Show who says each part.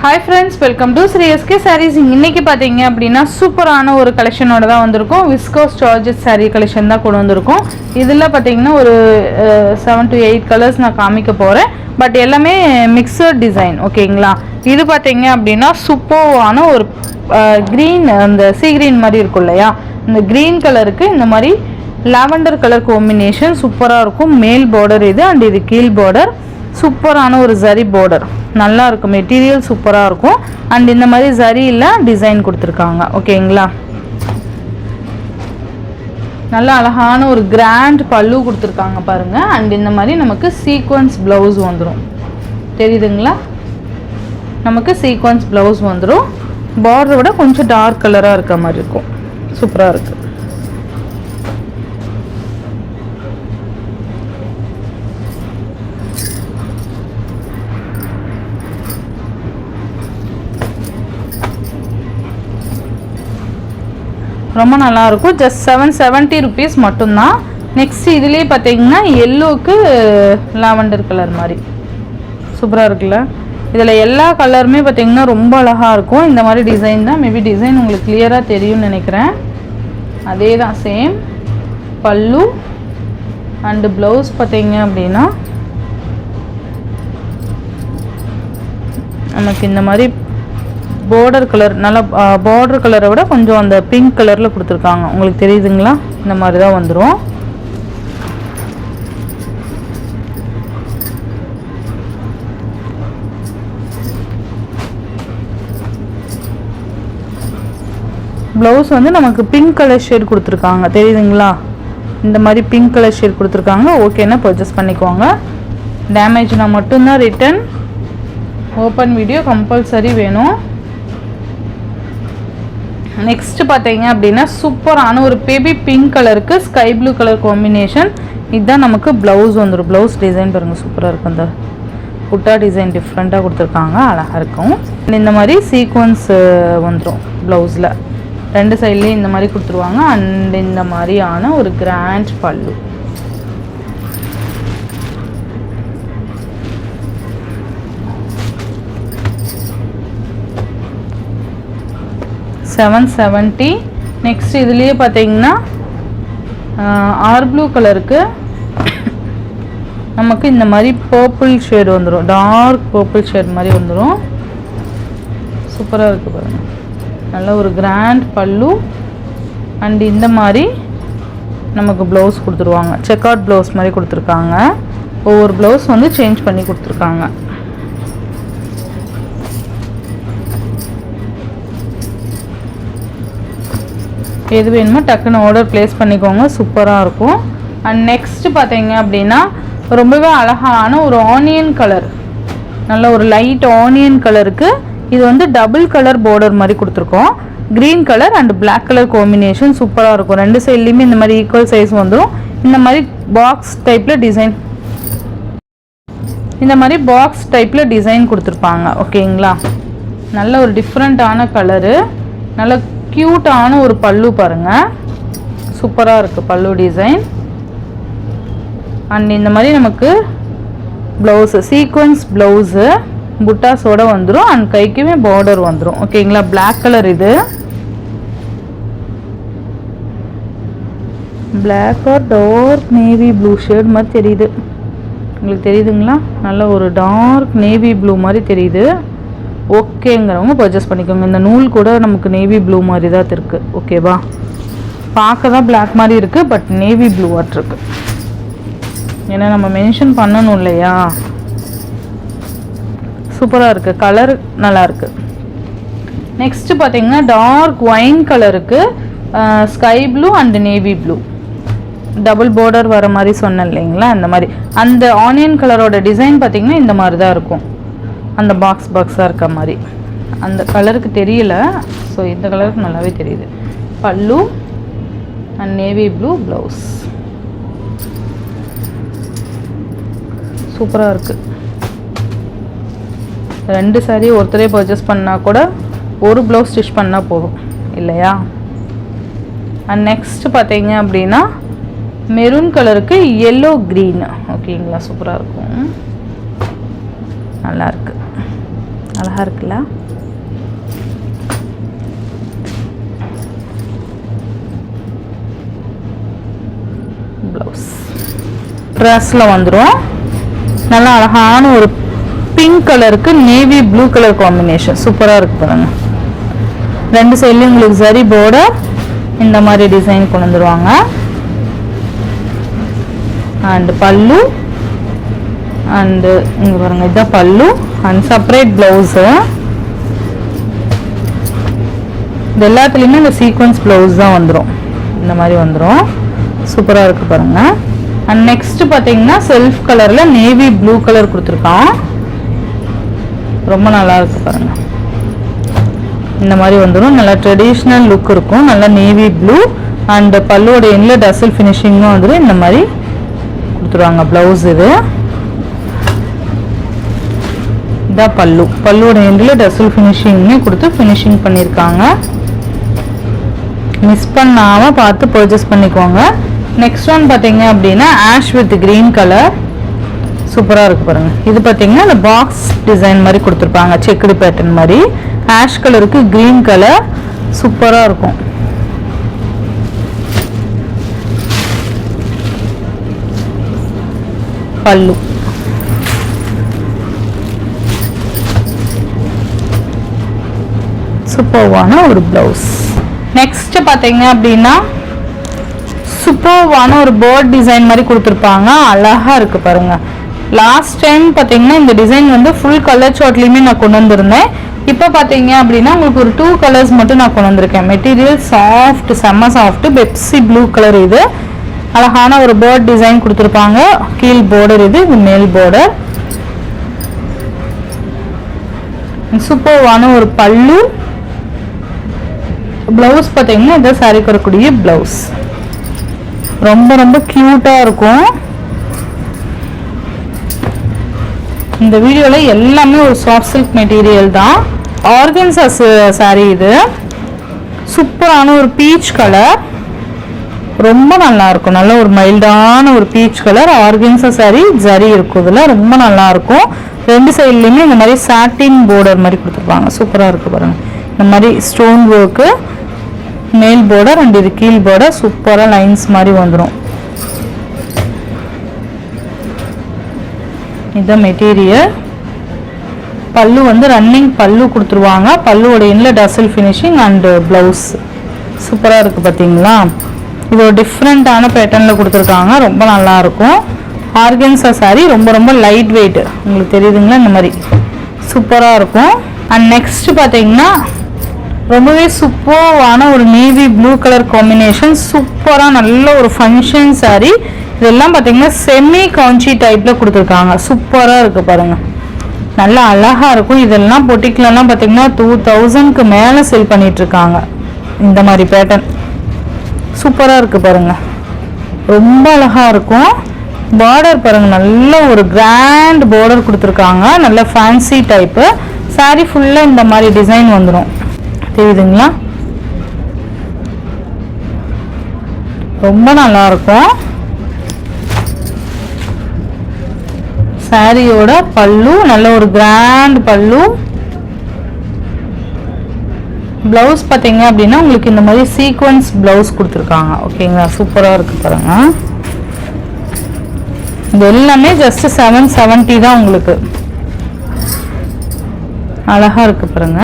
Speaker 1: Hi friends, welcome to Sri SK Sarees. இன்னைக்கு பாத்தீங்க அப்படினா சூப்பரான ஒரு கலெக்ஷனோட தான் வந்திருக்கோம். விஸ்கோஸ் ஜார்ஜெட் saree கலெக்ஷன் தான் கொண்டு வந்திருக்கோம். இதுல பாத்தீங்கன்னா ஒரு 7 to 8 கலர்ஸ் நான் காமிக்க போறேன். பட் எல்லாமே மிக்சட் டிசைன், ஓகேங்களா? இது பாத்தீங்க அப்படினா சூப்பரான ஒரு green, அந்த sea green மாதிரி இருக்கும் இல்லையா? இந்த green கலருக்கு இந்த மாதிரி lavender கலர் காம்பினேஷன் சூப்பரா இருக்கும். மேல் பார்டர் இது and இது கீழ் பார்டர். சூப்பரான ஒரு ஜரி பார்டர், நல்லா இருக்கும். மெட்டீரியல் சூப்பரா இருக்கும் அண்ட் இந்த மாதிரி ஜரியில டிசைன் கொடுத்துருக்காங்க, ஓகேங்களா? நல்ல அழகான ஒரு கிராண்ட் பல்லு கொடுத்துருக்காங்க பாருங்க. அண்ட் இந்த மாதிரி நமக்கு சீக்வன்ஸ் பிளவுஸ் வந்துடும், தெரியுதுங்களா? நமக்கு சீக்வன்ஸ் பிளவுஸ் வந்துடும். பார்டரை விட கொஞ்சம் டார்க் கலராக இருக்க மாதிரி இருக்கும். சூப்பராக இருக்குது. ரொம்ப நல்லா இருக்கும். ஜஸ்ட் 770 rupees மட்டும்தான். நெக்ஸ்ட் இதுலேயே பார்த்தீங்கன்னா எல்லோவுக்கு லாவெண்டர் கலர் மாதிரி சூப்பராக இருக்குல்ல? இதில் எல்லா கலருமே பார்த்தீங்கன்னா ரொம்ப அழகாக இருக்கும். இந்த மாதிரி டிசைன் தான். மேபி டிசைன் உங்களுக்கு கிளியராக தெரியும்னு நினைக்கிறேன். அதே தான், சேம் பல்லு அண்டு ப்ளவுஸ் பார்த்தீங்க அப்படின்னா நமக்கு இந்த மாதிரி பார்டர் கலர், நல்லா பார்டர் கலரை விட கொஞ்சம் அந்த பிங்க் கலரில் கொடுத்துருக்காங்க. உங்களுக்கு தெரியுதுங்களா? இந்த மாதிரி தான் வந்துடும். ப்ளவுஸ் வந்து நமக்கு பிங்க் கலர் ஷேட் கொடுத்துருக்காங்க, தெரியுதுங்களா? இந்த மாதிரி பிங்க் கலர் ஷேட் கொடுத்துருக்காங்க. ஓகேன்னா பர்ச்சேஸ் பண்ணிக்குவாங்க. டேமேஜ்னா மட்டும்தான் ரிட்டன். ஓப்பன் வீடியோ கம்பல்சரி வேணும். நெக்ஸ்ட் பார்த்தீங்க அப்படின்னா சூப்பரான ஒரு பேபி பிங்க் கலருக்கு ஸ்கை ப்ளூ கலர் காம்பினேஷன். இதுதான் நமக்கு ப்ளவுஸ் வந்துடும். ப்ளவுஸ் டிசைன் பாருங்கள், சூப்பராக இருக்கும். இந்த புட்டா டிசைன் டிஃப்ரெண்ட்டாக கொடுத்துருக்காங்க, அழகாக இருக்கும். இந்த மாதிரி சீக்வன்ஸ் வந்துடும் ப்ளவுஸில். ரெண்டு சைட்லேயும் இந்த மாதிரி கொடுத்துருவாங்க. அண்ட் இந்த மாதிரியான ஒரு கிராண்ட் பல்லு. $770. நெக்ஸ்ட் இதுலேயே பார்த்தீங்கன்னா ஆர் ப்ளூ கலருக்கு நமக்கு இந்த மாதிரி பர்பிள் ஷேட் வந்துடும். டார்க் பர்பிள் ஷேட் மாதிரி வந்துடும். சூப்பராக இருக்குது பாருங்க. நல்ல ஒரு கிராண்ட் பல்லு அண்ட் இந்த மாதிரி நமக்கு ப்ளவுஸ் கொடுத்துருவாங்க. செக் அவுட் ப்ளவுஸ் மாதிரி கொடுத்துருக்காங்க. ஒவ்வொரு ப்ளவுஸ் வந்து சேஞ்ச் பண்ணி கொடுத்துருக்காங்க. எது வேணுமோ டக்குன்னு ஆர்டர் ப்ளேஸ் பண்ணிக்கோங்க. சூப்பராக இருக்கும். அண்ட் நெக்ஸ்ட் பார்த்தீங்க அப்படின்னா ரொம்பவே அழகான ஒரு ஆனியன் கலர், நல்ல ஒரு லைட் ஆனியன் கலருக்கு இது வந்து டபுள் கலர் பார்டர் மாதிரி கொடுத்துருக்கோம். Green colour and black colour combination சூப்பராக இருக்கும். ரெண்டு சைட்லேயுமே இந்த மாதிரி ஈக்குவல் சைஸ் வந்துடும். இந்த மாதிரி பாக்ஸ் டைப்பில் டிசைன், இந்த மாதிரி பாக்ஸ் டைப்பில் டிசைன் கொடுத்துருப்பாங்க, ஓகேங்களா? நல்ல ஒரு டிஃப்ரெண்ட்டான கலரு, நல்ல க்யூட்டான ஒரு பல்லு பாருங்க. சூப்பராக இருக்குது பல்லு டிசைன். அண்ட் இந்த மாதிரி நமக்கு ப்ளவுஸு சீக்வன்ஸ் ப்ளவுஸு புட்டாஸோட வந்துடும். அண்ட் கைக்குமே பார்டர் வந்துடும், ஓகேங்களா? பிளாக் கலர், இது black or dark navy blue shade மாதிரி தெரியுது. உங்களுக்கு தெரியுதுங்களா? நல்ல ஒரு டார்க் நேவி ப்ளூ மாதிரி தெரியுது. ஓகேங்கிறவங்க பர்ச்சேஸ் பண்ணிக்கோங்க. இந்த நூல் கூட நமக்கு நேவி ப்ளூ மாதிரி தான் இருக்குது, ஓகேவா? பார்க்க தான் பிளாக் மாதிரி இருக்குது, பட் நேவி ப்ளூ வாட் இருக்குது. ஏன்னா நம்ம மென்ஷன் பண்ணணும் இல்லையா? சூப்பராக இருக்குது. கலர் நல்லா இருக்குது. நெக்ஸ்ட்டு பார்த்தீங்கன்னா டார்க் ஒயின் கலருக்கு sky blue and navy blue double border வர மாதிரி சொன்னேன் இல்லைங்களா? அந்த மாதிரி அந்த ஆனியன் கலரோட டிசைன் பார்த்தீங்கன்னா இந்த மாதிரி தான் இருக்கும். அந்த பாக்ஸாக இருக்க மாதிரி அந்த கலருக்கு தெரியல. ஸோ இந்த கலருக்கு நல்லாவே தெரியுது. பல்லு அண்ட் நேவி ப்ளூ ப்ளவுஸ் சூப்பராக இருக்குது. ரெண்டு சாரி ஒருத்தரே பர்ச்சேஸ் பண்ணால் கூட ஒரு ப்ளவுஸ் ஸ்டிச் பண்ணால் போதும் இல்லையா? அண்ட் நெக்ஸ்ட் பார்த்தீங்க அப்படின்னா மெரூன் கலருக்கு எல்லோ க்ரீன், ஓகேங்களா? சூப்பராக இருக்கும், நல்லாயிருக்கு. அழகா இருக்குல்ல. ப்ளவுஸ் ட்ரெஸ்ல வந்துடும். நல்லா அழகான ஒரு பிங்க் கலருக்கு நேவி ப்ளூ கலர் காம்பினேஷன் சூப்பராக இருக்கு பாருங்க. ரெண்டு சைட்லையும் உங்களுக்கு சரி பார்டர் இந்த மாதிரி டிசைன் கொண்டு வந்துருவாங்க. அண்ட் பல்லு அண்டு இங்கே பாருங்க, இதுதான் பல்லு அண்ட் செப்பரேட் ப்ளவுஸு. இது எல்லாத்துலேயுமே இந்த சீக்வன்ஸ் ப்ளவுஸ் தான் வந்துடும். இந்த மாதிரி வந்துடும். சூப்பராக இருக்குது பாருங்கள். அண்ட் நெக்ஸ்ட் பார்த்தீங்கன்னா செல்ஃப் கலரில் நேவி ப்ளூ கலர் கொடுத்துருக்கான். ரொம்ப நல்லா இருக்கு பாருங்கள். இந்த மாதிரி வந்துடும். நல்லா ட்ரெடிஷ்னல் லுக் இருக்கும். நல்லா நேவி ப்ளூ அண்ட் பல்லுவோட எண்ணில் டசல் ஃபினிஷிங்கும் வந்துடும். இந்த மாதிரி கொடுத்துருவாங்க ப்ளவுஸ். இதான் பல்லு. பல்லுவோட எண்டில் டசல் ஃபினிஷிங்னு கொடுத்து ஃபினிஷிங் பண்ணியிருக்காங்க. மிஸ் பண்ணாமல் பார்த்து பர்ச்சேஸ் பண்ணிக்கோங்க. நெக்ஸ்ட் ஒன் பார்த்தீங்க அப்படின்னா ஆஷ் வித் கிரீன் கலர் சூப்பராக இருக்குது பாருங்கள். இது பார்த்தீங்கன்னா இந்த பாக்ஸ் டிசைன் மாதிரி கொடுத்துருப்பாங்க, செக்குடு பேட்டர்ன் மாதிரி. ஆஷ் கலருக்கு கிரீன் கலர் சூப்பராக இருக்கும். பல்லு சூப்பர்வான ஒரு ப்ளவுஸ். நெக்ஸ்ட் பார்த்தீங்க அப்படின்னா சூப்பர்வான ஒரு பேர்ட் டிசைன் மாதிரி கொடுத்துருப்பாங்க. அழகாக இருக்குது பாருங்கள். லாஸ்ட் டைம் பார்த்தீங்கன்னா இந்த டிசைன் வந்து ஃபுல் கலர் சார்ட்லேயுமே நான் கொண்டு வந்திருந்தேன். இப்போ பார்த்தீங்க அப்படின்னா உங்களுக்கு ஒரு 2 கலர்ஸ் மட்டும் நான் கொண்டு வந்திருக்கேன். மெட்டீரியல் சாஃப்ட், செம்ம சாஃப்ட், பெப்சி ப்ளூ கலர். இது அழகான ஒரு பேர்ட் டிசைன் கொடுத்துருப்பாங்க. கீழ் பார்டர், இது மேல் பார்டர். சூப்பர்வான ஒரு பல்லு. ப்ளவுஸ் பார்த்தீங்கன்னா இதை சாரிக்கு வரக்கூடிய ப்ளவுஸ். ரொம்ப ரொம்ப க்யூட்டாக இருக்கும். இந்த வீடியோவில் எல்லாமே ஒரு சாஃப்ட் சில்க் மெட்டீரியல் தான். Organza sorry. இது சூப்பரான ஒரு பீச் கலர். ரொம்ப நல்லா இருக்கும். நல்ல ஒரு மைல்டான ஒரு peach colour organza sorry. Zari இருக்கும் இதில். ரொம்ப நல்லா இருக்கும். ரெண்டு சைட்லேயுமே இந்த மாதிரி சாட்டின் பார்டர் மாதிரி கொடுத்துருப்பாங்க. சூப்பராக இருக்குது பாருங்கள். இந்த மாதிரி ஸ்டோன் ஒர்க்கு மேல் பார்டர் அண்ட் இது கீழ் பார்டர். சூப்பராக லைன்ஸ் மாதிரி வந்துடும். இதுதான் மெட்டீரியல். பல்லு வந்து ரன்னிங் பல்லு கொடுத்துருவாங்க. பல்லுவோட எண்ணில் டசல் ஃபினிஷிங் அண்டு ப்ளவுஸ் சூப்பராக இருக்குது பார்த்தீங்களா. இது ஒரு டிஃப்ரெண்ட்டான பேட்டர்னில் கொடுத்துருக்காங்க. ரொம்ப நல்லாயிருக்கும். Organza sorry. ரொம்ப ரொம்ப லைட் வெயிட். உங்களுக்கு தெரியுதுங்களா, இந்த மாதிரி சூப்பராக இருக்கும். அண்ட் நெக்ஸ்ட் பார்த்தீங்கன்னா ரொம்பவே சூப்பரான ஒரு நேவி ப்ளூ கலர் காம்பினேஷன். சூப்பராக நல்ல ஒரு ஃபங்க்ஷன் சாரி. இதெல்லாம் பார்த்தீங்கன்னா செமி காஞ்சி டைப்பில் கொடுத்துருக்காங்க. சூப்பராக இருக்குது பாருங்கள். நல்லா அழகாக இருக்கும். இதெல்லாம் பொட்டிக்லலாம் பார்த்தீங்கன்னா 2000க்கு மேலே செல் பண்ணிகிட்ருக்காங்க. இந்த மாதிரி பேட்டர்ன் சூப்பராக இருக்குது பாருங்கள். ரொம்ப அழகாக இருக்கும். பார்டர் பாருங்கள், நல்ல ஒரு கிராண்ட் பார்டர் கொடுத்துருக்காங்க. நல்ல ஃபேன்சி டைப்பு சாரி. ஃபுல்லாக இந்த மாதிரி டிசைன் வந்துடும். தெரியுதுங்களா, ரொம்ப நல்லாயிருக்கும். சாரியோட பல்லு நல்ல ஒரு கிராண்ட் பல்லு. ப்ளவுஸ் பார்த்தீங்க அப்படின்னா உங்களுக்கு இந்த மாதிரி சீக்வன்ஸ் ப்ளவுஸ் கொடுத்துருக்காங்க. ஓகேங்களா, சூப்பராக இருக்குது பாருங்க. இது எல்லாமே ஜஸ்ட் 770 தான் உங்களுக்கு. அழகாக இருக்குது பாருங்க.